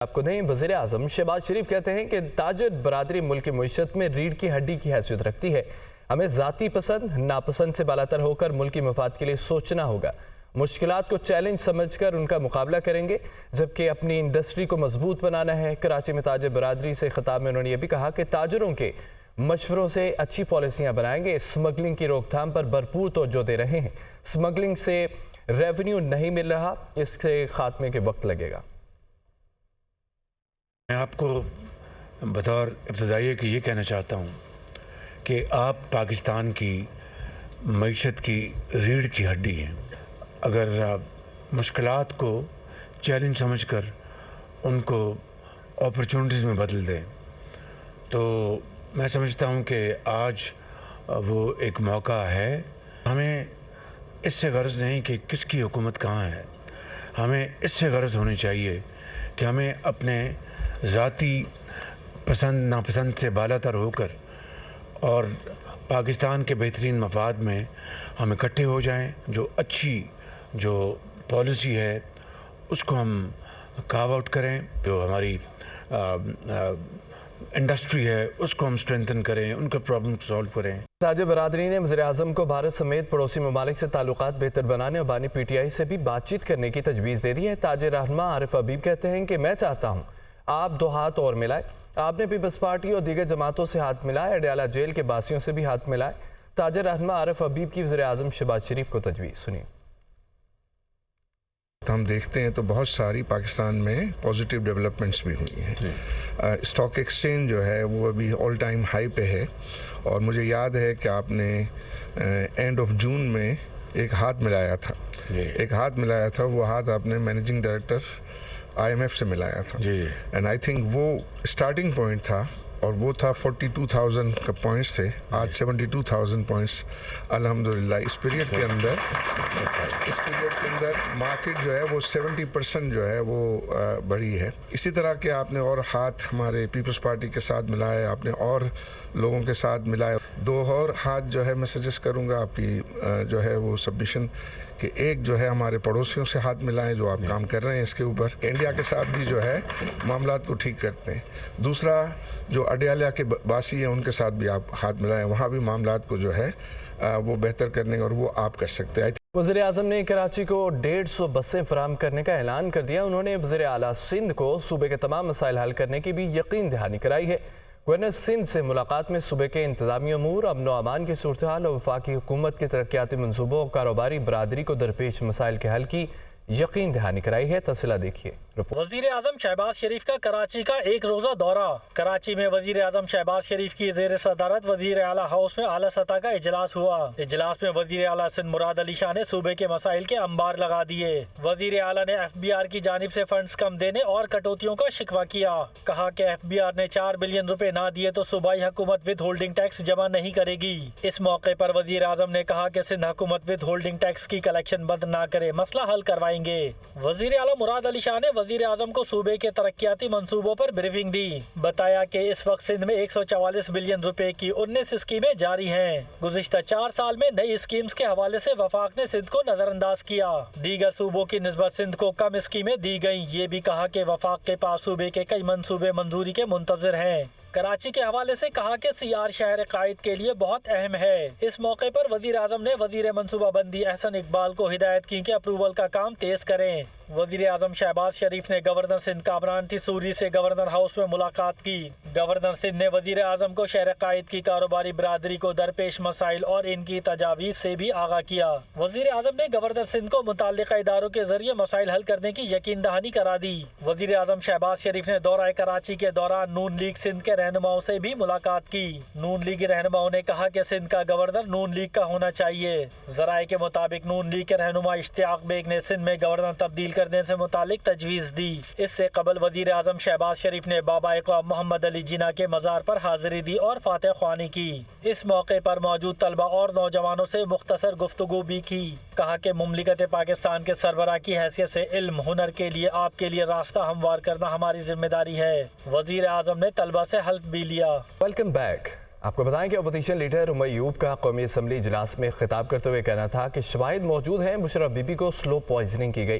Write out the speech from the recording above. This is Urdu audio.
آپ کو دیں وزیر اعظم شہباز شریف کہتے ہیں کہ تاجر برادری ملک کی معیشت میں ریڑھ کی ہڈی کی حیثیت رکھتی ہے. ہمیں ذاتی پسند ناپسند سے بالاتر ہو کر ملکی مفاد کے لیے سوچنا ہوگا. مشکلات کو چیلنج سمجھ کر ان کا مقابلہ کریں گے جبکہ اپنی انڈسٹری کو مضبوط بنانا ہے. کراچی میں تاجر برادری سے خطاب میں انہوں نے یہ بھی کہا کہ تاجروں کے مشوروں سے اچھی پالیسیاں بنائیں گے. اسمگلنگ کی روک تھام پر بھرپور توجہ دے رہے ہیں. اسمگلنگ سے ریونیو نہیں مل رہا, اس کے خاتمے کے وقت لگے گا. میں آپ کو بطور ابتدائیہ کہ یہ کہنا چاہتا ہوں کہ آپ پاکستان کی معیشت کی ریڑھ کی ہڈی ہیں. اگر مشکلات کو چیلنج سمجھ کر ان کو اپرچونٹیز میں بدل دیں تو میں سمجھتا ہوں کہ آج وہ ایک موقع ہے. ہمیں اس سے غرض نہیں کہ کس کی حکومت کہاں ہے, ہمیں اس سے غرض ہونی چاہیے کہ ہمیں اپنے ذاتی پسند ناپسند سے بالاتر ہو کر اور پاکستان کے بہترین مفاد میں ہم اکٹھے ہو جائیں. جو اچھی جو پالیسی ہے اس کو ہم کارو آؤٹ کریں, جو ہماری انڈسٹری ہے اس کو ہم اسٹرینتھن کریں, ان کا پرابلم سالو کریں. تاجر برادری نے وزیر اعظم کو بھارت سمیت پڑوسی ممالک سے تعلقات بہتر بنانے اور بانی پی ٹی آئی سے بھی بات چیت کرنے کی تجویز دے دی ہے. تاجر رہنما عارف حبیب کہتے ہیں کہ میں چاہتا ہوں آپ 2 ہاتھ اور ملائیں. آپ نے پیپلز پارٹی اور دیگر جماعتوں سے ہاتھ ملائے, اڈیالہ جیل کے باسیوں سے بھی ہاتھ ملائے. تاجر رہنما عارف حبیب کی وزیر اعظم شہباز شریف کو تجویز سنیے. ہم دیکھتے ہیں تو بہت ساری پاکستان میں پازیٹیو ڈیولپمنٹس بھی ہوئی ہیں. اسٹاک ایکسچینج جو ہے وہ ابھی آل ٹائم ہائی پہ ہے, اور مجھے یاد ہے کہ آپ نے اینڈ آف جون میں ایک ہاتھ ملایا تھا. وہ ہاتھ آپ نے managing director I M F سے ملایا تھا. اینڈ آئی تھنک وہ اسٹارٹنگ پوائنٹ تھا, اور وہ تھا 42,000 کا پوائنٹس تھے. آج 72,000 پوائنٹس الحمدللہ. اس پیریڈ کے اندر مارکیٹ جو ہے وہ 70% جو ہے وہ بڑھی ہے. اسی طرح کے آپ نے اور ہاتھ ہمارے پیپلز پارٹی کے ساتھ ملائے, آپ نے اور لوگوں کے ساتھ ملائے. 2 اور ہاتھ جو ہے میں سجیسٹ کروں گا آپ کی جو ہے وہ سبمیشن, کہ ایک جو ہے ہمارے پڑوسیوں سے ہاتھ ملائیں جو آپ کام کر رہے ہیں اس کے اوپر. انڈیا کے ساتھ بھی جو ہے معاملات کو ٹھیک کرتے ہیں. دوسرا جو اڈیالہ کے باسی ہیں ان کے ساتھ بھی آپ ہاتھ ملائیں, وہاں بھی معاملات کو جو ہے وہ بہتر کرنے, اور وہ آپ کر سکتے ہیں. وزیر اعظم نے کراچی کو 150 بسیں فراہم کرنے کا اعلان کر دیا. انہوں نے وزیر اعلیٰ سندھ کو صوبے کے تمام مسائل حل کرنے کی بھی یقین دہانی کرائی ہے. گورنر سندھ سے ملاقات میں صوبے کے انتظامی امور, امن و امان کی صورتحال اور وفاقی حکومت کے ترقیاتی منصوبوں اور کاروباری برادری کو درپیش مسائل کے حل کی یقین دہانی کرائی ہے. تفصیلات دیکھیے. وزیر اعظم شہباز شریف کا کراچی کا 1 روزہ دورہ. کراچی میں وزیر اعظم شہباز شریف کی زیر صدارت وزیر اعلیٰ ہاؤس میں اعلیٰ سطح کا اجلاس ہوا. اجلاس میں وزیر اعلیٰ سندھ مراد علی شاہ نے صوبے کے مسائل کے انبار لگا دیے. وزیر اعلیٰ نے FBR کی جانب سے فنڈز کم دینے اور کٹوتیوں کا شکوہ کیا. کہا کہ FBR نے 4 بلین روپے نہ دیے تو صوبائی حکومت ود ہولڈنگ ٹیکس جمع نہیں کرے گی. اس موقع پر وزیر اعظم نے کہا کہ سندھ حکومت ود ہولڈنگ ٹیکس کی کلیکشن بند نہ کرے, مسئلہ حل کروائیں گے. وزیر اعلیٰ مراد علی شاہ نے وزیر اعظم کو صوبے کے ترقیاتی منصوبوں پر بریفنگ دی. بتایا کہ اس وقت سندھ میں 144 بلین روپے کی 19 اسکیمیں جاری ہیں. گزشتہ 4 سال میں نئی اسکیمز کے حوالے سے وفاق نے سندھ کو نظر انداز کیا. دیگر صوبوں کی نسبت سندھ کو کم اسکیمیں دی گئیں. یہ بھی کہا کہ وفاق کے پاس صوبے کے کئی منصوبے منظوری کے منتظر ہیں. کراچی کے حوالے سے کہا کہ CR شہر قائد کے لیے بہت اہم ہے. اس موقع پر وزیر اعظم نے وزیر منصوبہ بندی احسن اقبال کو ہدایت کی کہ اپروول کا کام تیز کریں. وزیر اعظم شہباز شریف نے گورنر سندھ کامران ٹیسوری سے گورنر ہاؤس میں ملاقات کی. گورنر سندھ نے وزیر اعظم کو شہر قائد کی کاروباری برادری کو درپیش مسائل اور ان کی تجاویز سے بھی آگاہ کیا. وزیر اعظم نے گورنر سندھ کو متعلقہ اداروں کے ذریعے مسائل حل کرنے کی یقین دہانی کرا دی. وزیر اعظم شہباز شریف نے دورہ کراچی کے دوران نون لیگ سندھ کے رہنماؤں سے بھی ملاقات کی. نون لیگ رہنماؤں نے کہا کہ سندھ کا گورنر نون لیگ کا ہونا چاہیے. ذرائع کے مطابق نون لیگ کے رہنما اشتیاق بیگ نے سندھ میں گورنر تبدیل کرنے سے متعلق تجویز دی. اس سے قبل وزیر اعظم شہباز شریف نے بابا اقوام محمد علی جناح کے مزار پر حاضری دی اور فاتح خوانی کی. اس موقع پر موجود طلبہ اور نوجوانوں سے مختصر گفتگو بھی کی. کہا کہ مملکت پاکستان کے سربراہ کی حیثیت سے علم ہنر کے لیے آپ کے لیے راستہ ہموار کرنا ہماری ذمہ داری ہے. وزیر اعظم نے طلبہ سے حلف بھی لیا. Welcome back. آپ کو بتائیں کہ اپوزیشن لیڈر رمح ایوب کا قومی اسمبلی اجلاس میں خطاب کرتے ہوئے کہنا تھا کہ شواہد موجود ہیں مشرف بی بی کو سلو پوائزننگ کی گئی.